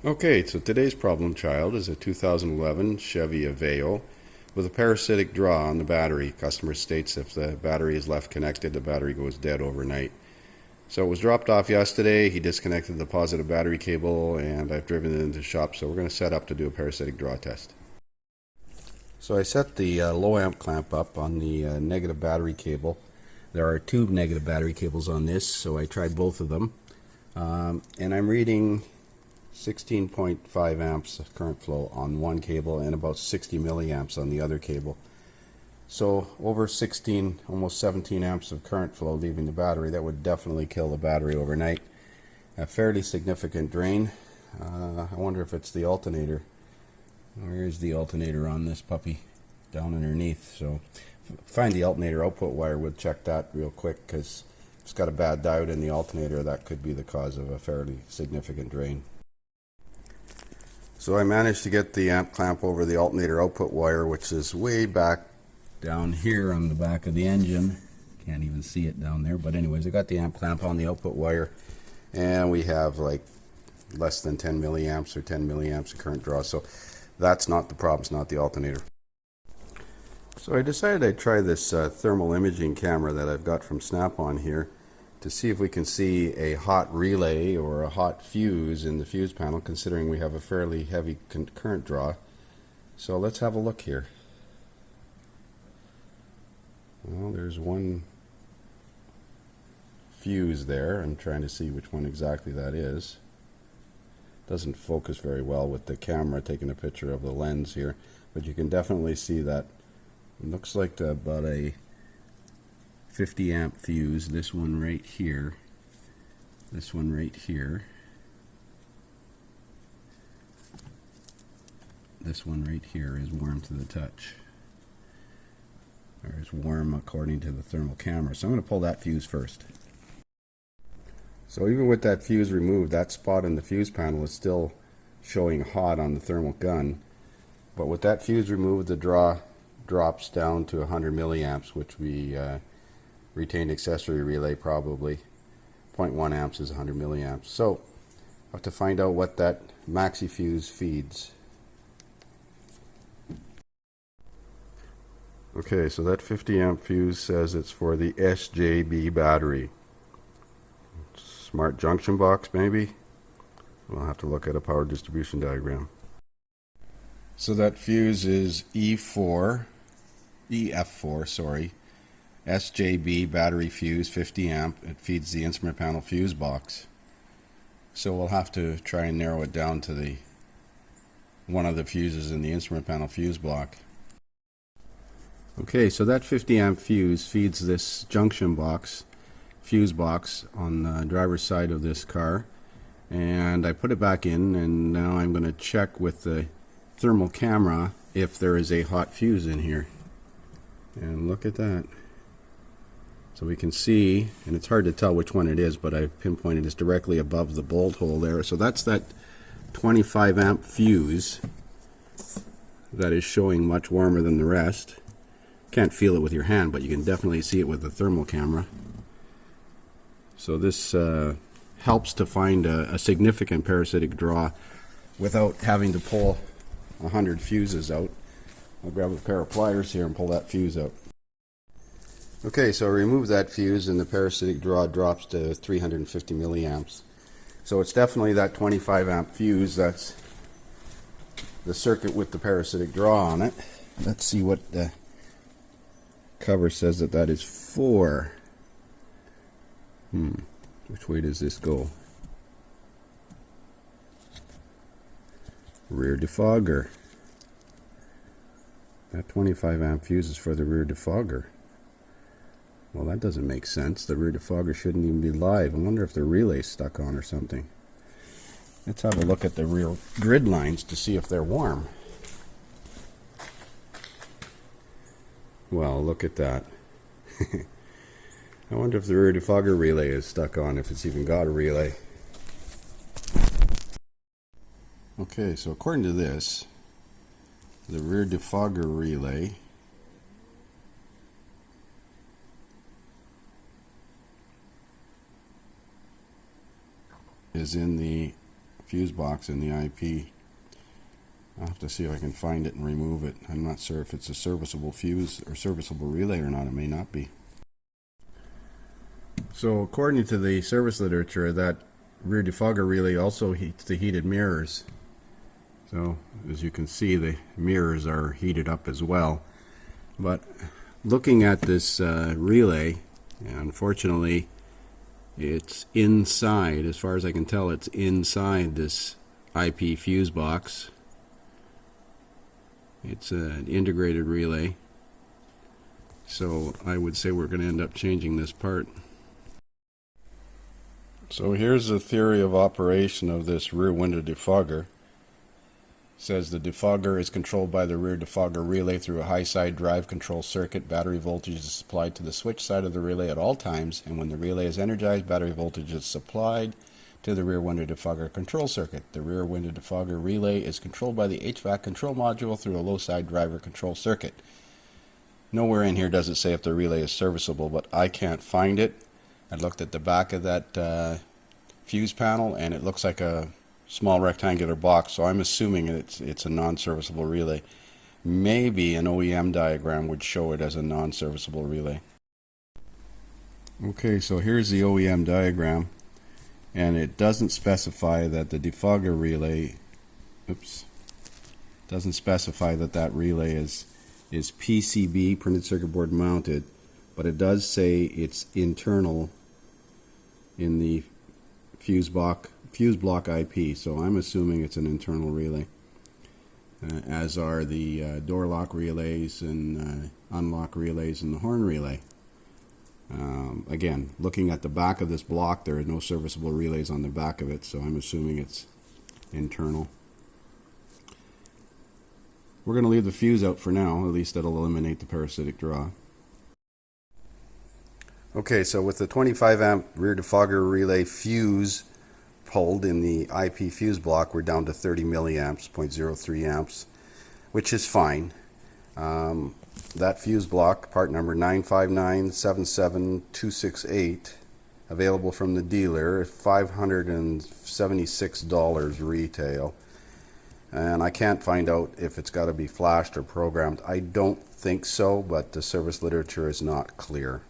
Okay, so today's problem child is a 2011 Chevy Aveo with a parasitic draw on the battery. Customer states if the battery is left connected, the battery goes dead overnight. So it was dropped off yesterday. He disconnected the positive battery cable and I've driven it into the shop, so we're going to set up to do a parasitic draw test. So I set the low amp clamp up on the negative battery cable. There are two negative battery cables on this, so I tried both of them. And I'm reading 16.5 amps current flow on one cable and about 60 milliamps on the other cable. So over 16, almost 17 amps of current flow leaving the battery. That would definitely kill the battery overnight. A fairly significant drain. I wonder if it's the alternator. Where's the alternator on this puppy? Down underneath. So find the alternator output wire. We'll check that real quick, because if it's got a bad diode in the alternator, that could be the cause of a fairly significant drain. So I managed to get the amp clamp over the alternator output wire, which is way back down here on the back of the engine. Can't even see it down there, but anyways, I got the amp clamp on the output wire, and we have like less than 10 milliamps or 10 milliamps of current draw. So that's not the problem, it's not the alternator. So I decided I'd try this thermal imaging camera that I've got from Snap-on here to see if we can see a hot relay or a hot fuse in the fuse panel, considering we have a fairly heavy current draw. So let's have a look here. Well, there's one fuse there. I'm trying to see which one exactly that is. Doesn't focus very well with the camera taking a picture of the lens here, but you can definitely see that it looks like about a 50 amp fuse. This one right here, this one right here, this one right here is warm to the touch, or is warm according to the thermal camera. So I'm going to pull that fuse first. So even with that fuse removed, that spot in the fuse panel is still showing hot on the thermal gun. But with that fuse removed, the draw drops down to 100 milliamps, which we retained accessory relay probably. 0.1 amps is 100 milliamps. So I have to find out what that maxi fuse feeds. Okay, so that 50 amp fuse says it's for the SJB battery. Smart junction box maybe? We'll have to look at a power distribution diagram. So that fuse is EF4, sorry. SJB battery fuse, 50 amp. It feeds the instrument panel fuse box. So we'll have to try and narrow it down to one of the fuses in the instrument panel fuse block. Okay, so that 50 amp fuse feeds this junction box, fuse box on the driver's side of this car, and I put it back in, and now I'm going to check with the thermal camera if there is a hot fuse in here. And look at that. So we can see, and it's hard to tell which one it is, but I've pinpointed it's directly above the bolt hole there. So that's that 25 amp fuse that is showing much warmer than the rest. Can't feel it with your hand, but you can definitely see it with the thermal camera. So this helps to find a significant parasitic draw without having to pull 100 fuses out. I'll grab a pair of pliers here and pull that fuse out. Okay, so I remove that fuse and the parasitic draw drops to 350 milliamps. So it's definitely that 25 amp fuse. That's the circuit with the parasitic draw on it. Let's see what the cover says that is for. Which way does this go? Rear defogger. That 25 amp fuse is for the rear defogger. Well, that doesn't make sense. The rear defogger shouldn't even be live. I wonder if the relay's stuck on or something. Let's have a look at the rear grid lines to see if they're warm. Well, look at that. I wonder if the rear defogger relay is stuck on, if it's even got a relay. Okay, so according to this, the rear defogger relay is in the fuse box in the IP. I'll have to see if I can find it and remove it. I'm not sure if it's a serviceable fuse or serviceable relay or not. It may not be. So according to the service literature, that rear defogger relay also heats the heated mirrors. So as you can see, the mirrors are heated up as well. But looking at this relay, unfortunately it's inside, as far as I can tell, it's inside this IP fuse box. It's an integrated relay, so I would say we're going to end up changing this part. So here's the theory of operation of this rear window defogger. It says the defogger is controlled by the rear defogger relay through a high side drive control circuit. Battery voltage is supplied to the switch side of the relay at all times, and when the relay is energized, battery voltage is supplied to the rear window defogger control circuit. The rear window defogger relay is controlled by the HVAC control module through a low side driver control circuit. Nowhere in here does it say if the relay is serviceable, but I can't find it. I looked at the back of that fuse panel and it looks like a small rectangular box, so I'm assuming it's a non-serviceable relay. Maybe an OEM diagram would show it as a non-serviceable relay. Okay, so here's the OEM diagram, and it doesn't specify that the defogger relay, doesn't specify that that relay is PCB, printed circuit board mounted, but it does say it's internal in the fuse block IP, so I'm assuming it's an internal relay, as are the door lock relays and unlock relays and the horn relay. Again, looking at the back of this block, there are no serviceable relays on the back of it, so I'm assuming it's internal. We're going to leave the fuse out for now, at least that'll eliminate the parasitic draw. Okay, so with the 25 amp rear defogger relay fuse pulled in the IP fuse block, we're down to 30 milliamps, 0.03 amps, which is fine. That fuse block, part number 959-77268, available from the dealer, $576 retail. And I can't find out if it's got to be flashed or programmed. I don't think so, but the service literature is not clear.